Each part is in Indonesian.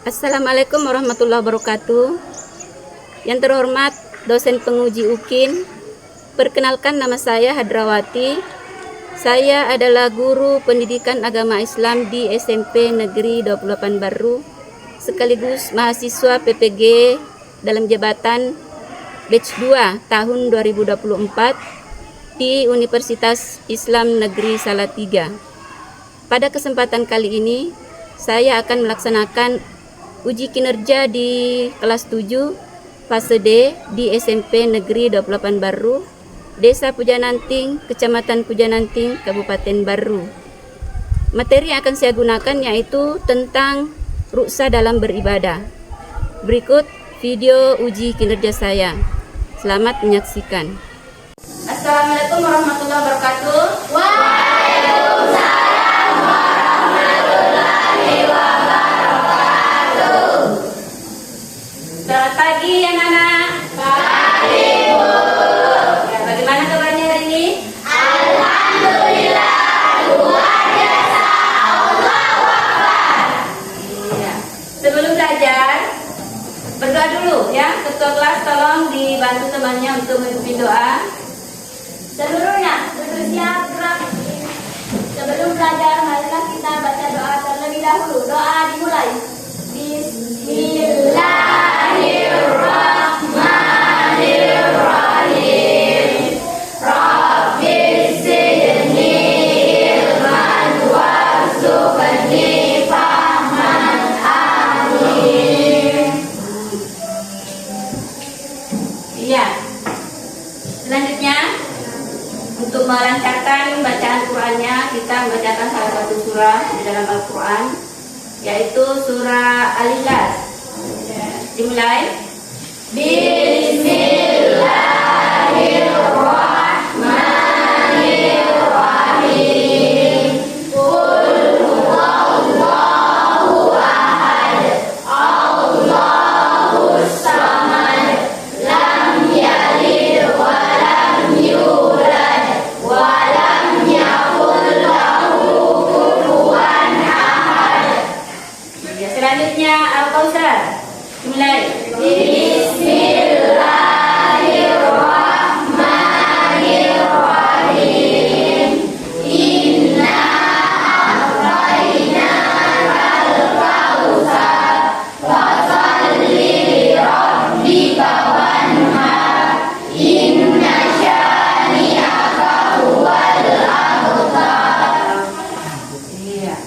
Assalamualaikum warahmatullahi wabarakatuh. Yang terhormat dosen penguji UKIN, perkenalkan nama saya Hadrawati. Saya adalah guru pendidikan agama Islam di SMP Negeri 28 Baru, sekaligus mahasiswa PPG dalam jabatan batch 2 tahun 2024 di Universitas Islam Negeri Salatiga. Pada kesempatan kali ini, saya akan melaksanakan uji kinerja di kelas 7 fase D di SMP Negeri 28 Baru, Desa Pujananting, Kecamatan Pujananting, Kabupaten Baru. Materi yang akan saya gunakan yaitu tentang ruksa dalam beribadah. Berikut video uji kinerja saya. Selamat menyaksikan. Assalamualaikum warahmatullahi wabarakatuh. Waalaikumsalam warahmatullahi wabarakatuh. Selamat pagi anak-anak. Pagi, Bu. Ya, bagaimana kabarnya hari ini? Alhamdulillah, luar biasa. Allahu Akbar. Iya. Sebelum belajar, berdoa dulu ya. Ketua kelas tolong dibantu temannya untuk memimpin doa. Seluruhnya bersiap gerak. Sebelum belajar, marilah kita baca doa terlebih dahulu. Doa dimulai. Bismillahirrahmanirrahim. Rabbis zidni ilman warzuqni fahman. Amin. Iya. Selanjutnya, untuk melancarkan bacaan Qur'annya, kita membacakan salah satu surah di dalam Al-Quran, yaitu surah Al-Ikhlas. Dimulai. Bismillahirrahmanirrahim. Qul huwallahu ahad. Allahus samad. Lam yalid wa lam yulad wa lam yakul lahu kufuwan ahad. Ya, selanjutnya Al-Kautsar. Dimulai. Bismillahirrahmanirrahim. Inna a'tainakal kautsar fasholli li rabbika wanhar. Inna syani'aka huwal abtar. Iya.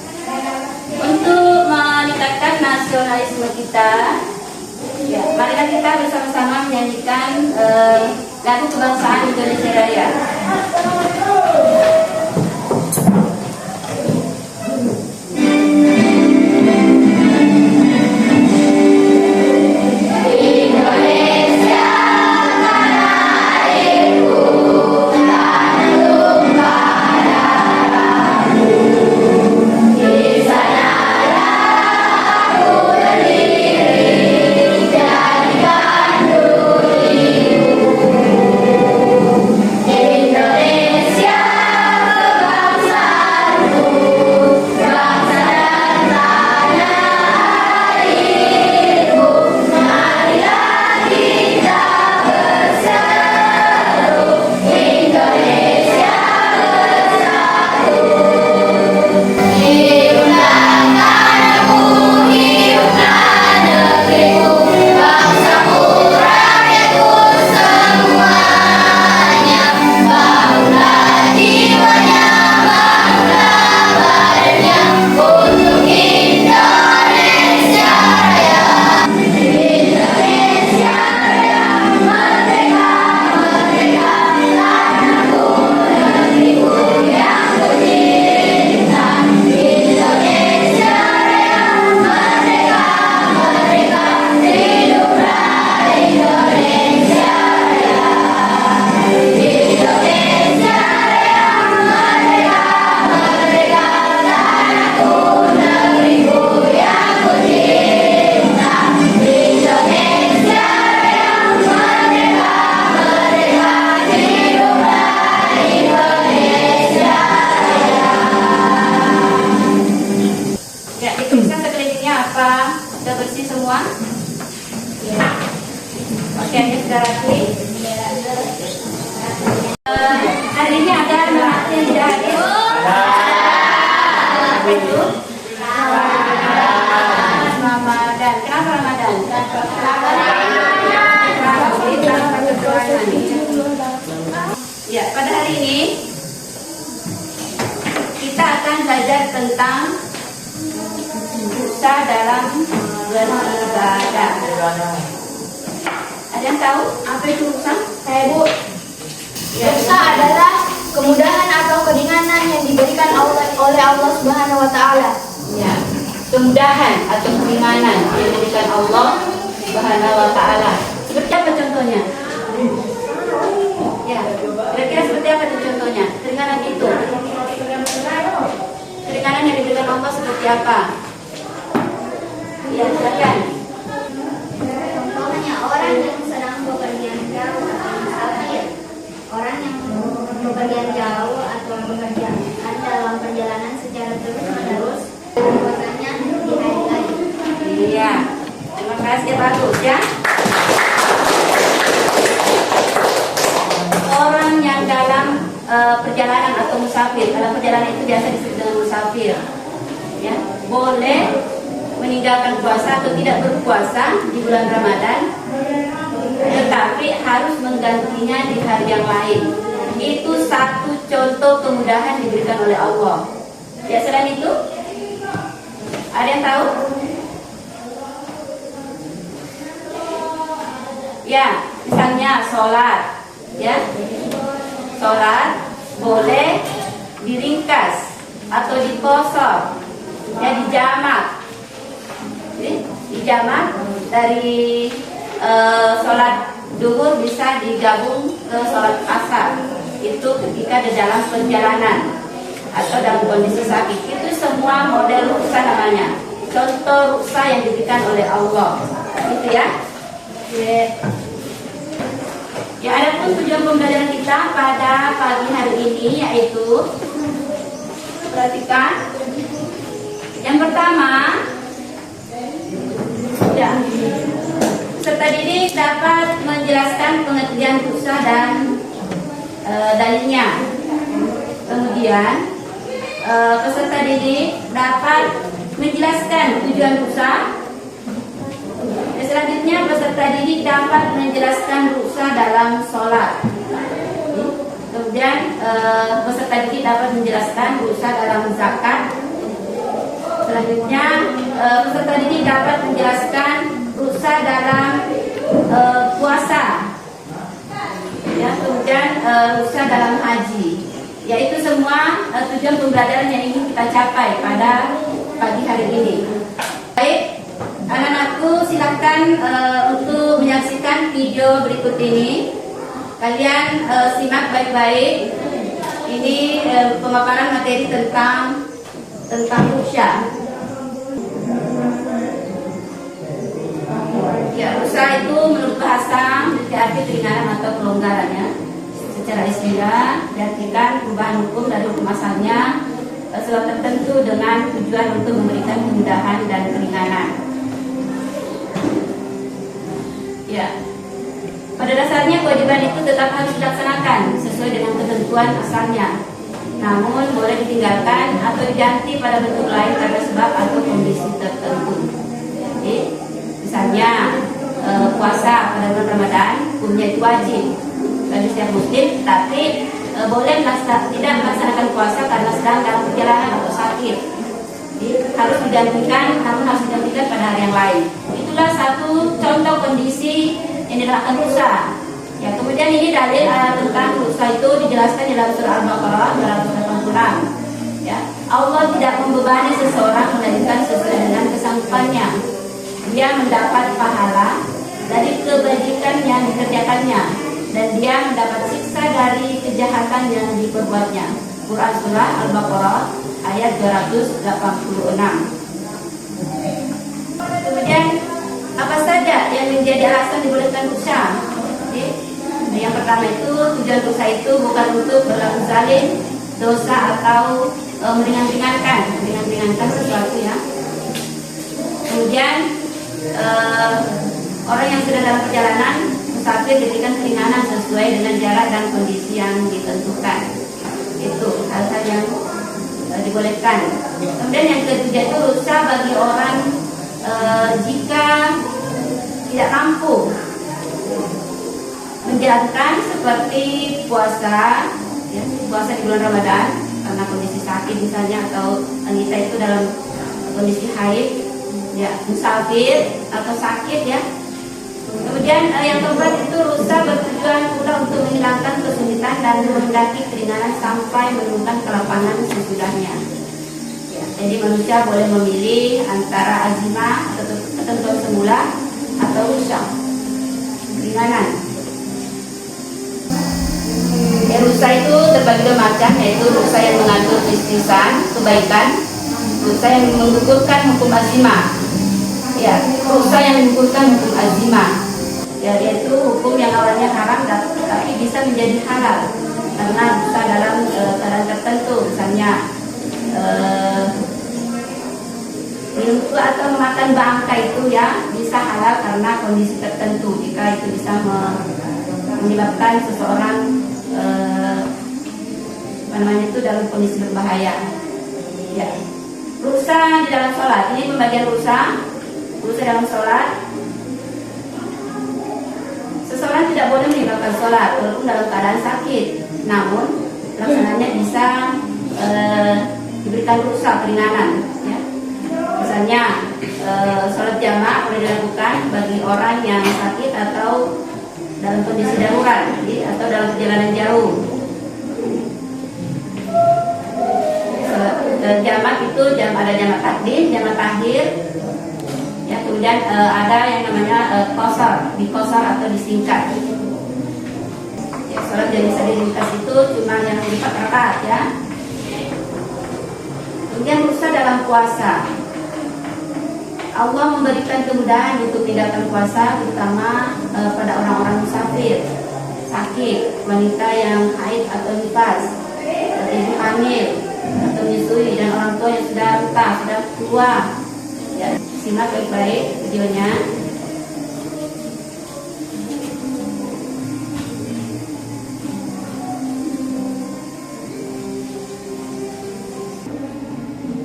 Untuk meningkatkan nasionalisme kita, ya, marilah kita bersama-sama menyanyikan lagu kebangsaan Indonesia Raya. Indonesia tanah airku, tanah tumpah darahku. Di sanalah aku berdiri, jadikan diriku. Indonesia bersih semua? Pakaiannya sudah rapi. Hari ini ada anak yang tidak hadir. Apa itu? Ramadan. Kenapa Ramadan? Ya, pada hari ini kita akan belajar tentang dosa dalam beribadah. Ada yang tahu apa itu dosa? Bu, dosa adalah kemudahan atau keringanan yang diberikan oleh Allah Subhanahu wa taala. Ya, kemudahan atau keringanan yang diberikan Allah Subhanahu wa taala. Seperti apa contohnya? Ya, kira-kira seperti apa itu contohnya? Keringanan itu. Keringanan yang diberikan Allah seperti apa? Ya, silakan. Contohnya orang yang sedang bepergian jauh atau musafir. Orang yang bepergian jauh atau bepergian dalam perjalanan secara terus-menerus, puasanya di hari lain. Iya, terima kasih, bagus ya. Orang yang dalam perjalanan atau musafir, dalam perjalanan itu biasa disebut dengan musafir, ya, boleh meninggalkan puasa atau tidak berpuasa di bulan Ramadan, tetapi harus menggantinya di hari yang lain. Itu satu contoh kemudahan diberikan oleh Allah. Ya, selain itu, ada yang tahu? Ya, misalnya sholat, ya, sholat boleh diringkas atau dikosor, ya, dijamak. Dijamak dari sholat duhur bisa digabung ke sholat asar. Itu ketika di dalam perjalanan atau dalam kondisi sakit. Itu semua model ruksa namanya. Contoh ruksa yang diberikan oleh Allah. Gitu ya. Ya, adapun tujuan pembelajaran kita pada pagi hari ini yaitu, perhatikan, yang pertama, ya, peserta didik dapat menjelaskan pengertian dosa dan dalilnya. Kemudian peserta didik dapat menjelaskan tujuan dosa. Selanjutnya peserta didik dapat menjelaskan dosa dalam sholat. Kemudian peserta didik dapat menjelaskan dosa dalam zakat. Selanjutnya peserta didik dapat menjelaskan dosa dalam puasa. Ya, kemudian dosa dalam haji. Yaitu semua tujuan pembelajaran yang ingin kita capai pada pagi hari ini. Baik, anak-anakku silakan untuk menyaksikan video berikut ini. Kalian simak baik-baik. Ini pemaparan materi tentang ruksya. Ya, ruksya itu menurut bahasa memiliki arti keringanan atau kelonggarannya. Secara istilah diartikan perubahan hukum dari hukum asalnya sesuatu tertentu dengan tujuan untuk memberikan kemudahan dan keringanan. Ya, pada dasarnya kewajiban itu tetap harus dilaksanakan sesuai dengan ketentuan asalnya. Namun boleh ditinggalkan atau diganti pada bentuk lain karena sebab atau kondisi tertentu. Jadi, misalnya puasa pada bulan Ramadan hukumnya itu wajib bagi setiap muslim, tapi boleh tidak melaksanakan puasa karena sedang dalam perjalanan atau sakit. Jadi, harus digantikan, namun harus digantikan pada hari yang lain. Itulah satu contoh kondisi yang dilakukan ruksya. Ya, kemudian ini dalil tentang ruksya itu dijelaskan di dalam surah Al-Baqarah 286. Ya, Allah tidak membebani seseorang melainkan sesuai dengan kesanggupannya. Dia mendapat pahala dari kebajikan yang dikerjakannya dan dia mendapat siksa dari kejahatan yang diperbuatnya. Quran surah Al-Baqarah ayat 286. Kemudian apa saja yang menjadi alasan dibolehkan ruksya? Yang pertama itu tujuan dosa itu bukan untuk berlaku zalim, dosa atau meringankan sesuatu ya. Kemudian dalam perjalanan musafir diberikan keringanan sesuai dengan jarak dan kondisi yang ditentukan. Itu hal-hal yang dibolehkan. Kemudian yang ketiga itu rukhsah bagi orang jika tidak mampu menjalankan seperti puasa, ya, puasa di bulan Ramadan karena kondisi sakit misalnya, atau wanita itu dalam kondisi haid, ya, musafir atau sakit, ya. Kemudian yang keempat itu rukhsah bertujuan pula untuk menghilangkan kesulitan dan mendaki keringanan sampai menemukan kelapangan sesudahnya. Ya, jadi manusia boleh memilih antara azimah atau ketentuan semula atau rukhsah keringanan. Rukhsah itu terbagi dua macam, yaitu rukhsah yang mengatur istisan kebaikan, rukhsah yang menggugurkan hukum azimah. Ya, rukhsah yang menggugurkan hukum azimah, ya, yaitu hukum yang awalnya haram tapi bisa menjadi halal karena bisa dalam keadaan tertentu, misalnya minum atau memakan bangkai itu, ya, bisa halal karena kondisi tertentu jika itu bisa menyebabkan seseorang itu dalam kondisi berbahaya. Ya. Rukhsah di dalam sholat, ini pembagian rukhsah dalam sholat. Seseorang tidak boleh meninggalkan sholat walaupun dalam keadaan sakit, namun pelaksananya bisa diberikan rukhsah keringanan, ya. Misalnya sholat jamaah boleh dilakukan bagi orang yang sakit atau dalam kondisi darurat, atau dalam perjalanan jauh. Jamak itu ada jamak takdim, jamak takhir, ya, kemudian ada yang namanya qasar, diqasar atau disingkat. Ya, sholat yang bisa diringkas itu cuma yang 4 rakaat, ya. Kemudian rukhsah dalam puasa. Allah memberikan kemudahan untuk meninggalkan puasa, terutama pada orang-orang musafir, sakit, wanita yang haid atau nifas, ibu hamil atau menyusui, dan orang tua yang sudah renta, sudah tua. Ya, simak baik-baik videonya.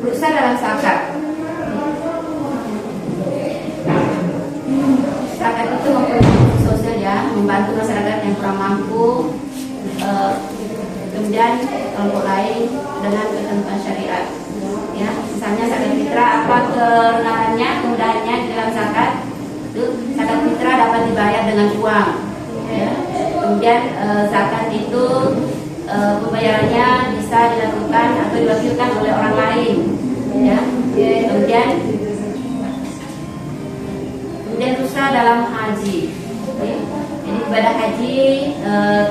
Rukhsah dalam zakat. Zakat itu mempunyai sosial, ya, membantu masyarakat yang kurang mampu, kemudian kelompok lain dengan ketentuan syariat. Ya, misalnya zakat fitrah, apa kemudahannya di dalam zakat? Itu zakat fitrah dapat dibayar dengan uang. Ya. Kemudian zakat itu pembayarannya bisa dilakukan atau diwakilkan oleh orang lain. Ya. Kemudian rukhsah dalam haji. Jadi ibadah haji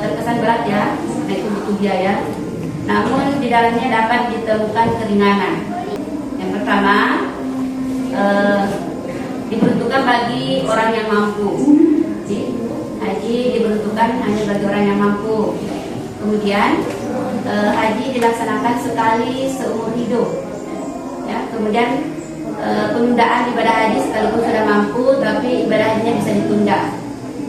terkesan berat, ya, itu butuh biaya. Namun di dalamnya dapat ditemukan keringanan. Yang pertama, diperuntukkan bagi orang yang mampu. Jadi, haji diperuntukkan hanya bagi orang yang mampu. Kemudian haji dilaksanakan sekali seumur hidup. Ya, kemudian penundaan ibadah haji sekalipun sudah mampu, tapi ibadah hajinya bisa ditunda.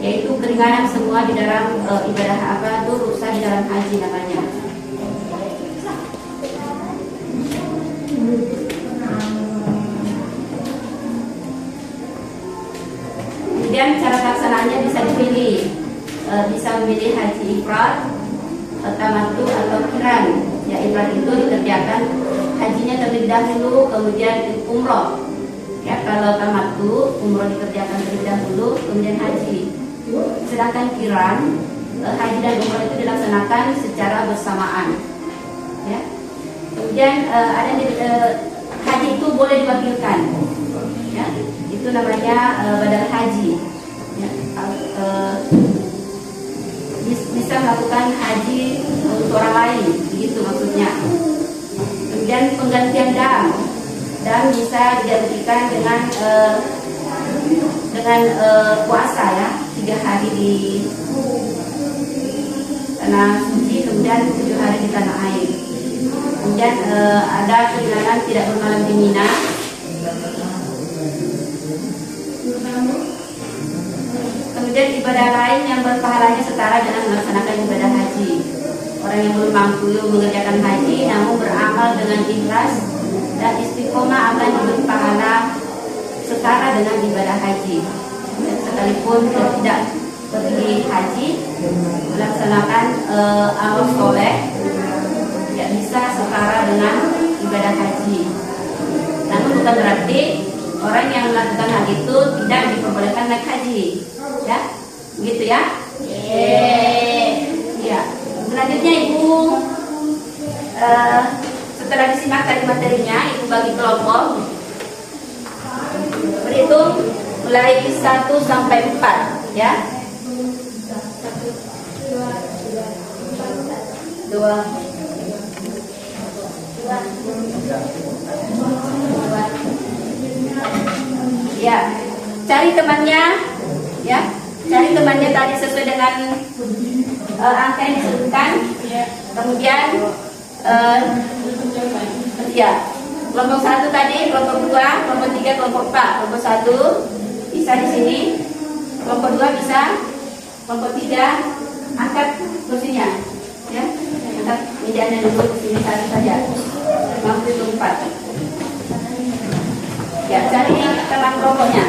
Yaitu keringanan semua di dalam ibadah apa itu rukhsah di dalam haji namanya. Kemudian cara pelaksanaannya bisa dipilih, bisa memilih haji ifrad, tamattu atau qiran. Ya, ifrad itu dikerjakan hajinya terlebih dahulu, kemudian umroh. Ya, kalau tamattu umroh dikerjakan terlebih dahulu, kemudian haji. Sedangkan qiran, haji dan umroh itu dilaksanakan secara bersamaan. Ya. Kemudian ada haji itu boleh diwakilkan. Ya, itu namanya badal haji. Ya, bisa melakukan haji untuk orang lain, begitu maksudnya. Kemudian penggantian dam bisa digantikan dengan puasa, ya, 3 hari di tanah suci, kemudian 7 hari di tanah air. Kemudian ada keringanan tidak bermalam di Mina. Kemudian ibadah lain yang berpahalanya setara dengan melaksanakan ibadah haji. Orang yang belum mampu mengerjakan haji namun beramal dengan ikhlas dan istiqomah akan diberi pahala setara dengan ibadah haji. Dan sekalipun tidak pergi haji, melaksanakan amal soleh tidak bisa setara dengan ibadah haji. Namun bukan berarti orang yang melakukan hal itu tidak diperbolehkan naik haji, ya, begitu ya? Ya. Selanjutnya Ibu, setelah disimak tadi materinya, Ibu bagi kelompok, berhitung mulai 1 sampai 4, ya. 2. Ya, cari temannya, ya, cari temannya tadi sesuai dengan angka yang disebutkan. Kemudian, ya, kelompok 1 tadi, kelompok 2, kelompok 3, kelompok 4. Kelompok 1 bisa di sini, kelompok 2 bisa, kelompok 3 angkat kursinya, ya, angkat mejanya dulu di sini satu saja. Kelompok 4. Ya, cari teman kelompoknya.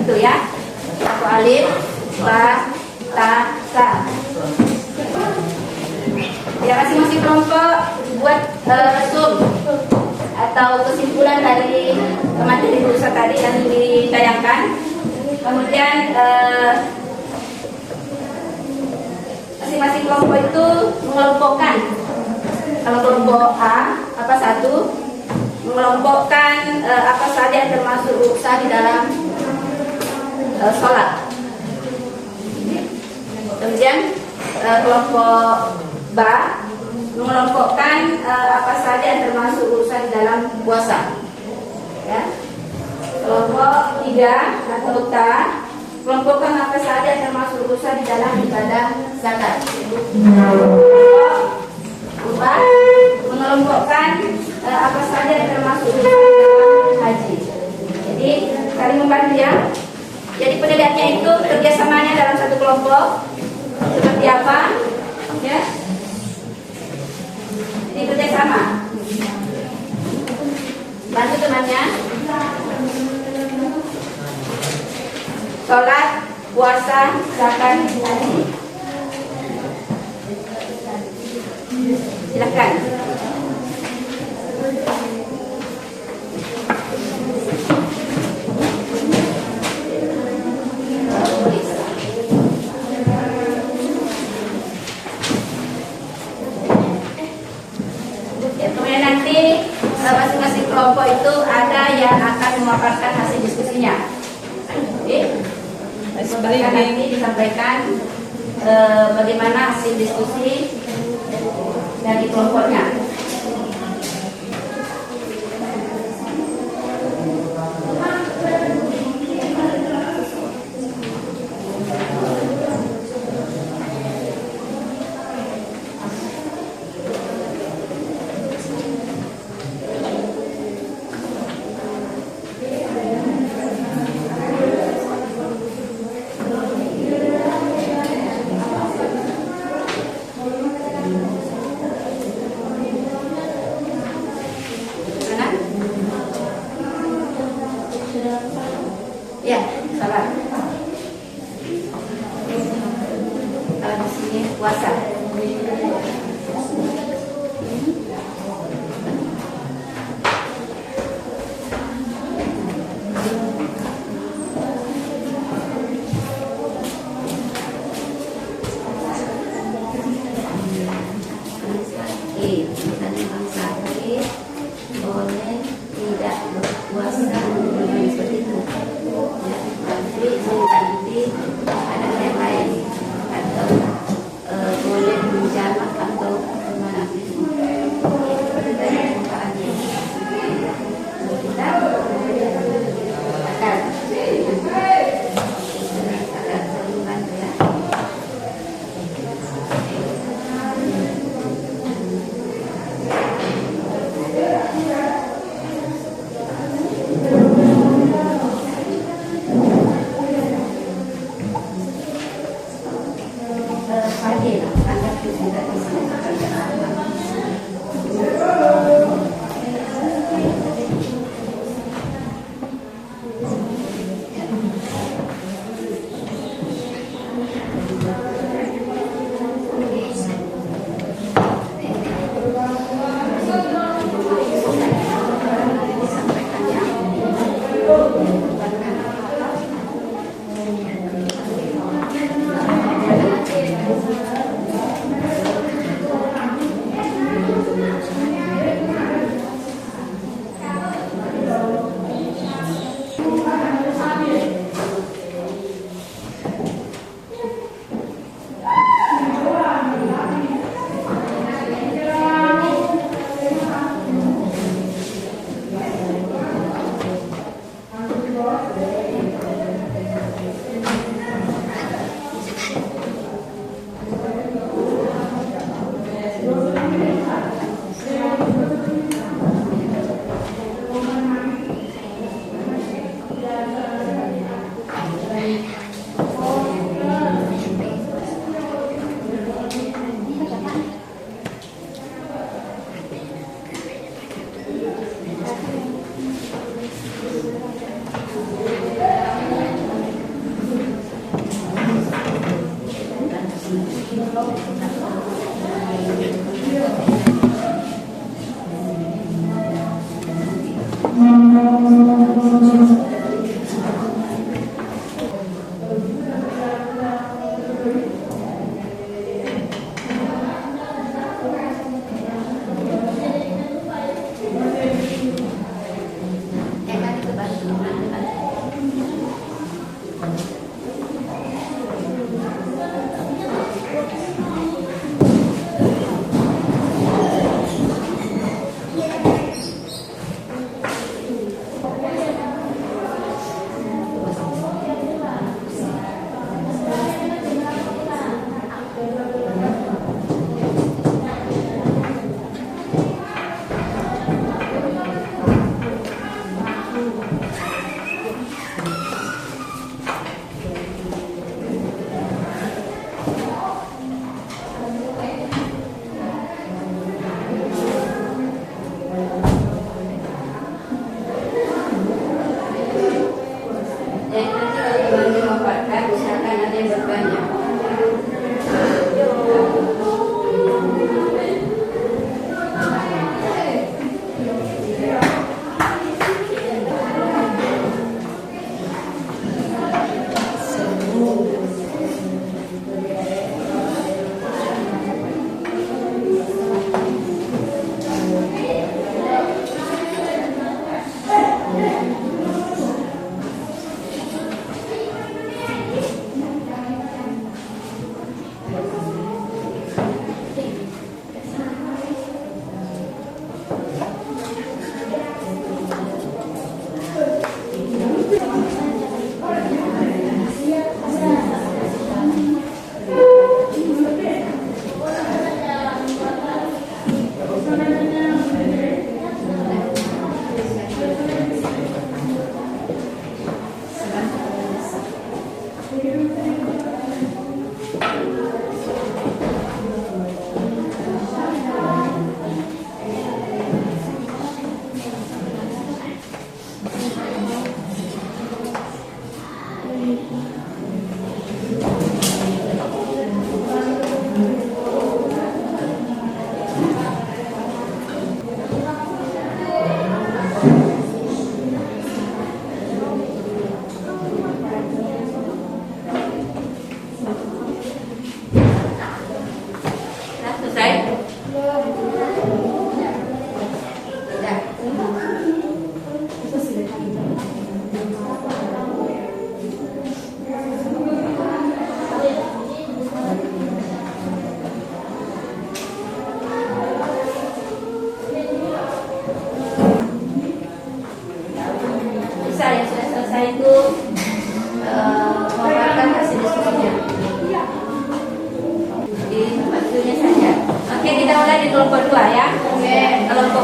Itu ya, kelompok alif, ba, ta, sa. Ya, masing-masing kelompok buat sum atau kesimpulan dari materi rusa tadi yang ditayangkan. Kemudian masing-masing kelompok itu mengelompokkan. Kalau kelompok A, apa satu, mengelompokkan apa saja yang termasuk rusa di dalam sholat. Kemudian kelompok B mengelompokkan apa saja yang termasuk urusan di dalam puasa. Ya. Kelompok 3 atau T mengelompokkan apa saja yang termasuk urusan di dalam ibadah zakat. Kelompok 4 mengelompokkan apa saja yang termasuk urusan di dalam haji. Jadi saling membantu ya. Jadi penilaiannya itu kerjasamanya dalam satu kelompok seperti apa, ya? Jadi kerjasama. Bantu temannya. Sholat, puasa, zakat, haji. Silakan. Masing-masing kelompok itu ada yang akan memaparkan hasil diskusinya. Nanti disampaikan bagaimana hasil diskusi dari kelompoknya. Ya, salah. Kalau di sini puasa. Misalnya bang sakit boleh tidak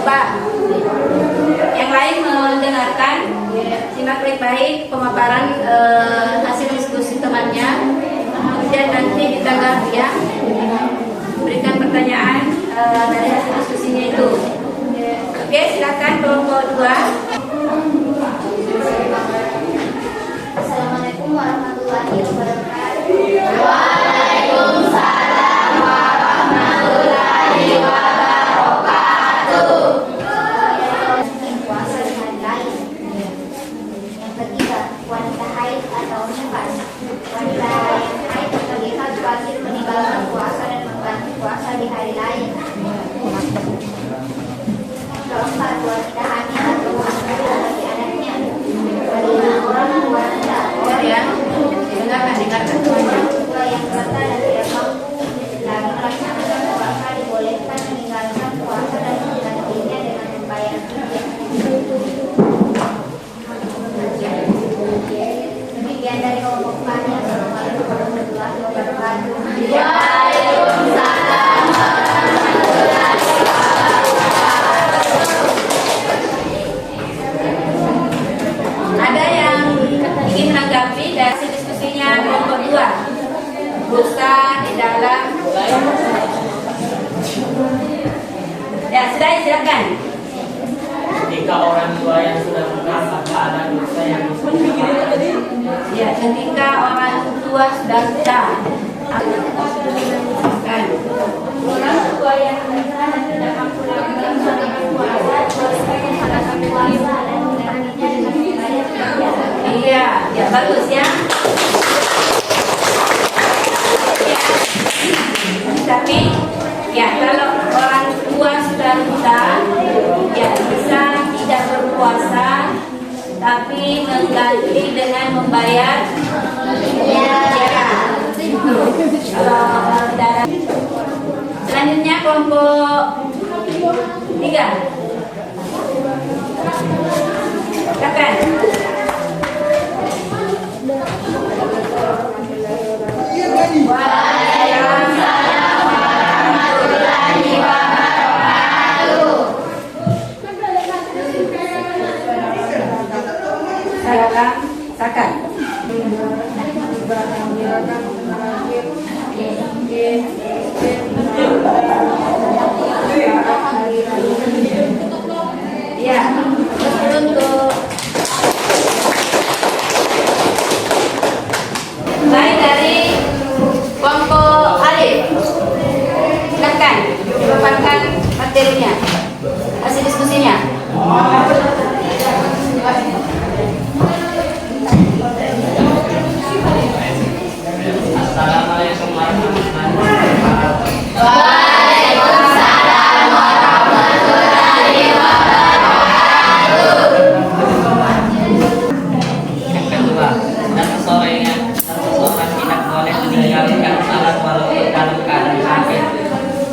coba yang lain mendengarkan, simak baik-baik pemaparan hasil diskusi temannya, kemudian nanti ditanggapi ya, berikan pertanyaan dari hasil diskusinya itu. Oke, silakan kelompok 2. Assalamualaikum warahmatullahi wabarakatuh. Waalaikumsalam warahmatullahi wabarakatuh. Puasa di hari lain. Yang ketiga, wanita haid atau nifas. Wanita yang haid terlihat wajib meninggalkan puasa dan mengganti puasa di hari lain. Keempat, wanita hamil atau mengandung bagi anaknya. Kelima, orang tua rendah. Ya, dengarkan semuanya. Tua yang rendah dan tidak mampu lagi melaksanakan puasa dibolehkan meninggalkan puasa dan menggantinya dengan membayar fidyah. Demikian dari kelompok kami. Assalamualaikum warahmatullahi wabarakatuh. Waalaikumsalam warahmatullahi Ada yang ingin menanggapi dari diskusinya kelompok 2? Dosa di dalam. Ya, sudah, silakan. Ketika orang tua yang sudah berkata ada dosa yang Ya, ketika orang tua sudah buta. Kan. orang tua yang menikah dan tidak mampu lagi melaksanakan puasa dibolehkan melaksanakan puasa dan menggantinya dengan membayar fidyah. Iya, ya bagus ya. Ya. Tapi ya kalau orang tua sudah buta, ya bisa tidak berpuasa, tapi mengganti dengan membayar fidyah. Kalau darah. Selanjutnya kelompok 3. Silakan. Waalaikumsalam warahmatullahi wabarakatuh. Salam sakan. Ya, untuk baik dari kelompok alif, silakan dipaparkan materinya, hasil diskusinya. Assalamualaikum warahmatullahi wabarakatuh. Waalaikumsalam warahmatullahi wabarakatuh. Yang kedua, dan seseorang tidak boleh meninggalkan salat walaupun dalam keadaan sakit.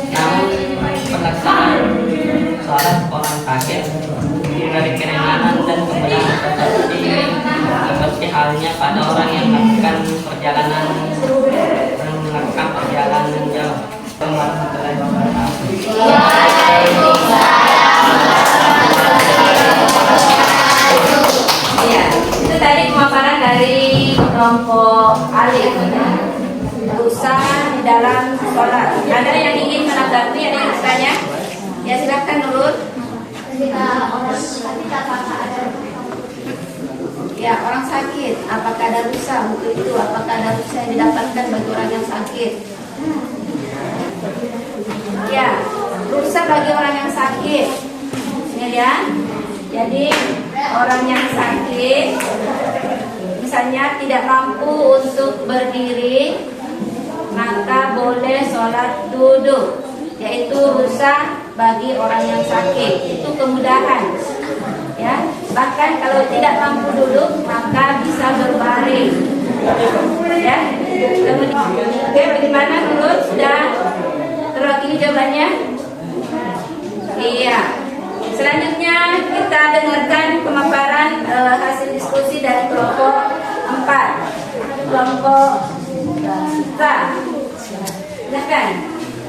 Namun pelaksanaan salat orang sakit dari keringanan dan kemudahan seperti halnya pada orang yang melakukan perjalanan jauh. Warahmatullahi wabarakatuh. Ya, itu tadi pemaparan dari kelompok alif. Dosa di dalam sholat. Ada yang ingin menanggapi? Ada yang bertanya? Ya silakan Nurul. Ketika orang sakit apakah ada Ya, orang sakit, apakah ada rusa untuk itu? Apakah ada rusa yang didapatkan bagi orang yang sakit? Ya, rusa bagi orang yang sakit. Ini ya. Jadi orang yang sakit, misalnya tidak mampu untuk berdiri, maka boleh sholat duduk, yaitu rusa bagi orang yang sakit. Itu kemudahan. Ya, bahkan kalau tidak mampu duduk maka bisa berbaring. Ya, kemudian, oke, bagaimana Nurul? Sudah terwakili jawabannya? Iya. Selanjutnya kita dengarkan pemaparan hasil diskusi dari kelompok 4. Kelompok K. Silakan.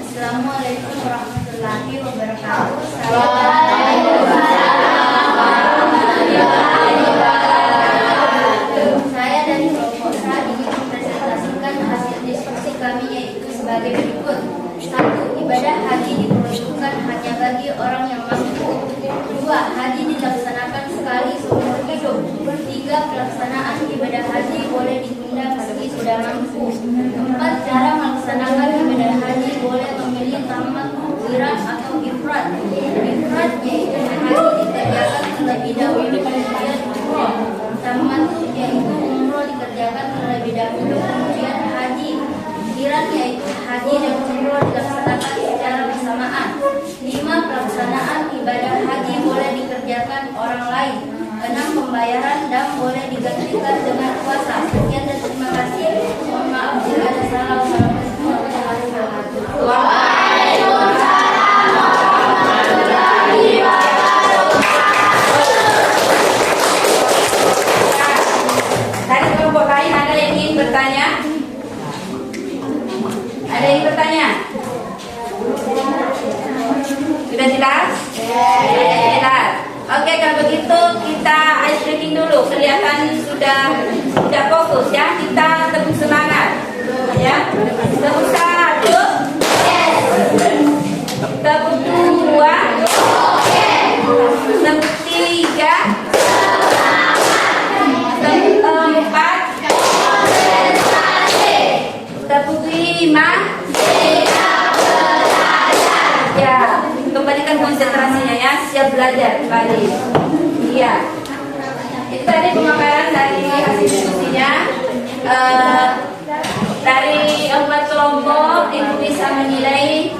Assalamualaikum warahmatullahi warahmatullahi wabarakatuh. Saya dari kelompok SA ingin mempresentasikan hasil diskusi kami, yaitu sebagai berikut. 1. Ibadah haji diperuntukkan hanya bagi orang yang mampu. 2. Haji dilaksanakan sekali seumur hidup. 3. Pelaksanaan ibadah haji boleh ditunda meski sudah mampu. 4. Cara melaksanakan ibadah haji boleh memilih tamattu, qiran atau ifrad. Ifrad yaitu haji dikerjakan terlebih dahulu kemudian umroh. Tamattu yaitu umroh dikerjakan terlebih dahulu kemudian haji. Qiran yaitu haji dan umroh dilaksanakan secara bersamaan. 5. Pelaksanaan ibadah haji boleh dikerjakan orang lain. 6. Pembayaran dam boleh digantikan dengan puasa. Sekian dan terima kasih. Mohon maaf jika ada salah. Wassalamualaikum warahmatullahi wabarakatuh. Dari kelompok lain ada yang ingin bertanya? Ada yang bertanya? Sudah jelas? Jelas. Oke, kalau begitu kita ice breaking dulu. Kelihatan sudah fokus ya. Kita tepuk semangat. Ya. Tepuk 1. Tepuk 2. Tepuk 3. Tepuk 4. Tepuk 5. Ya, kembalikan konsentrasinya ya, siap belajar kembali. Iya. Itu tadi pemaparan dari hasil diskusinya. Dari 4 kelompok, Ibu bisa menilai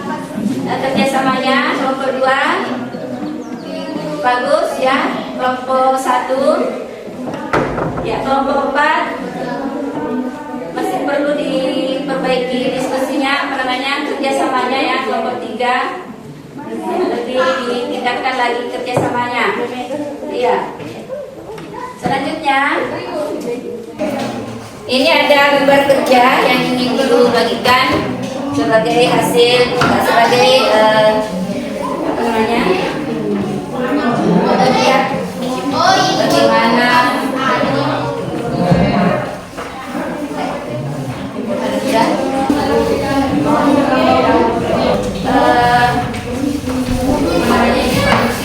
kerjasamanya. Kelompok 2 bagus ya. Kelompok 1 ya. Kelompok 4 masih perlu diperbaiki diskusinya, kerjasamanya ya. Kelompok 3 lebih ditingkatkan lagi kerjasamanya. Iya. Selanjutnya, ini ada gambar kerja yang ingin Ibu bagikan sebagai hasil, sebagai apa namanya? Bagaimana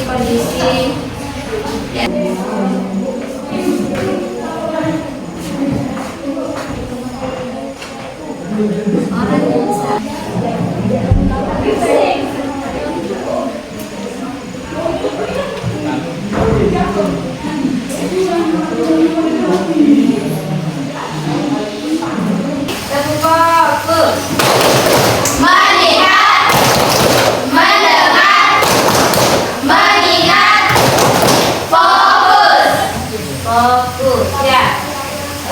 kondisi ya. Orang bisa fokus. Melihat, mendengar, mengingat, fokus. Fokus ya.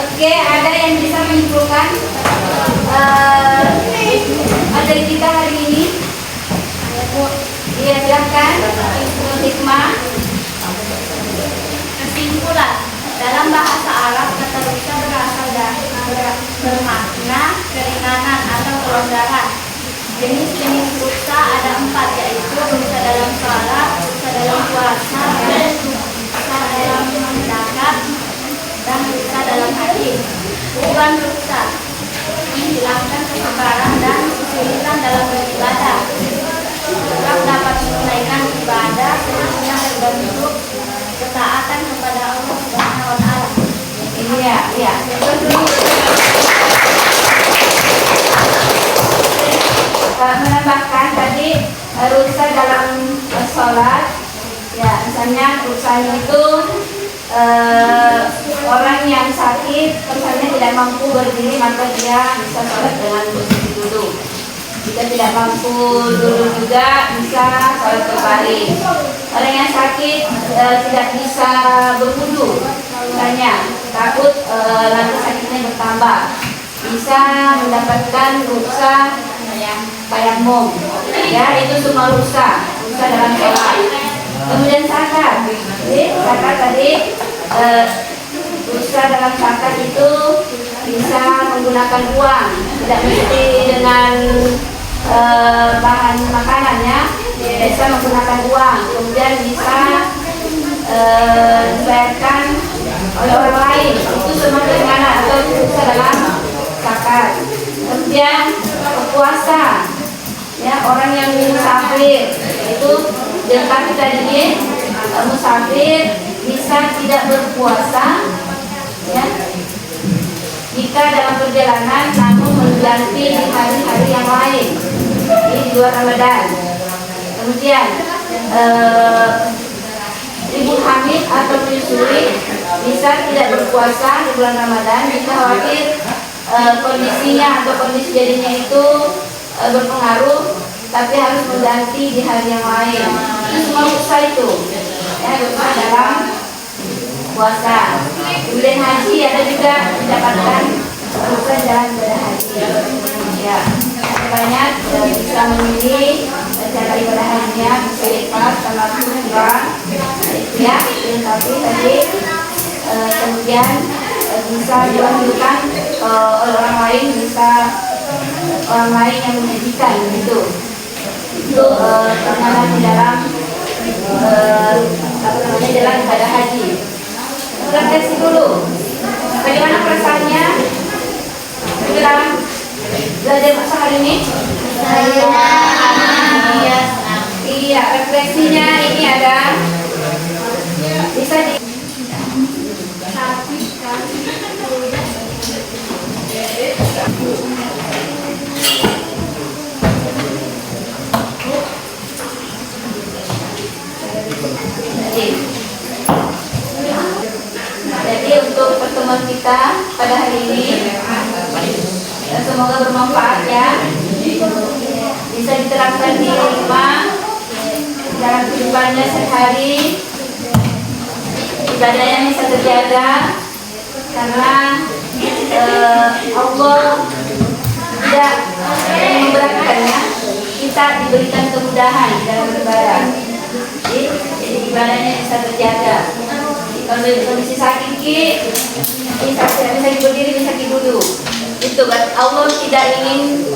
Oke, ada yang bisa menyimpulkan materi kita hari ini? Iya, silakan. Hikmah. Kesimpulan, dalam bahasa Arab kata rukhsah berasal dari bermakna keringanan atau kelonggaran. Jenis-jenis rukhsah ada 4, yaitu rukhsah dalam sholat, rukhsah dalam puasa, rukhsah dalam zakat, dan rukhsah dalam haji. Tujuan rukhsah menghilangkan kesukaran dan kesulitan dalam beribadah. Sebab dapat menunaikan ibadah semuanya berbentuk ketaatan kepada Allah Subhanahu wa taala. Iya, iya. Menambahkan tadi rukhsah dalam sholat, ya misalnya rukhsahnya itu orang yang sakit, misalnya tidak mampu berdiri, maka dia bisa sholat dengan posisi duduk. Jika tidak mampu duduk juga bisa sholat berbalik. Orang yang sakit tidak bisa berwudu, misalnya takut nanti sakitnya bertambah, bisa mendapatkan rukhsah tayamum. Ya, itu semua rukhsah dalam sholat. Kemudian zakat. Zakat tadi rukhsah dalam zakat itu bisa menggunakan uang, tidak mesti dengan bahan makanannya, bisa menggunakan uang, kemudian bisa dibayarkan oleh orang lain, itu semua keringanan atau bisa dalam zakat. Kemudian puasa, ya, orang yang musafir itu dilengkapi tadi, musafir bisa tidak berpuasa, ya, jika dalam perjalanan namun mengganti di hari-hari yang lain di luar Ramadan. Kemudian ibu hamil atau menyusui bisa tidak berpuasa di bulan Ramadan jika khawatir kondisinya atau kondisi jadinya itu berpengaruh, tapi harus mengganti di hari yang lain. Itu semua rukhsah itu, ya, rukhsah dalam puasa. Kemudian haji ada juga mendapatkan rukhsah dalam ibadah haji. Ya, banyak bisa memilih cara ibadah hajinya, bisa ikhlas sama kurang, ya, tapi tadi kemudian bisa dilanjutkan oleh orang lain, bisa orang lain yang menyajikan gitu. Itu terkadang di dalam dalam ibadah haji. Refleksi dulu, bagaimana perasaannya di dalam belajar masa hari ini? Iya, refleksinya ini ada bisa di Jadi untuk pertemuan kita pada hari ini, semoga bermanfaat, ya, bisa diterapkan di rumah dalam kehidupannya sehari, ibadahnya bisa terjaga karena Allah tidak memberatkannya, kita diberikan kemudahan dalam beribadah. Jadi ibadahnya bisa terjaga. Kalau kondisi sakit, bisa berdiri, bisa duduk. Itu kan Allah tidak ingin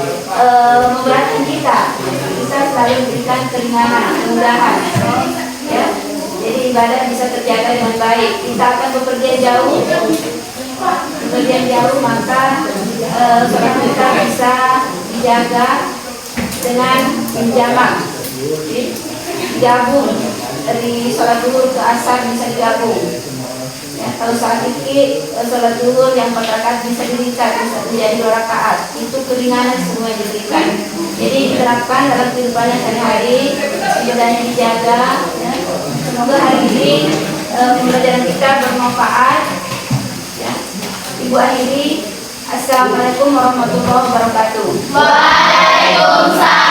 memberatkan kita. Kita selalu memberikan keringanan, kemudahan. Ya, jadi ibadah bisa terjaga dengan baik. Kita akan bepergian jauh, maka sholat kita bisa dijaga dengan menjamak. Digabung dari sholat zuhur ke asar bisa digabung. Ya, kalau sakit sholat zuhur yang 4 rakaat bisa diringkas, bisa menjadi 2 rakaat. Itu keringanan semua yang diberikan. Jadi diterapkan dalam kehidupannya sehari-hari, ibadahnya dijaga. Ya. Semoga hari ini pembelajaran kita bermanfaat. Ya. Ibu akhiri, assalamualaikum warahmatullahi wabarakatuh. Waalaikumsalam.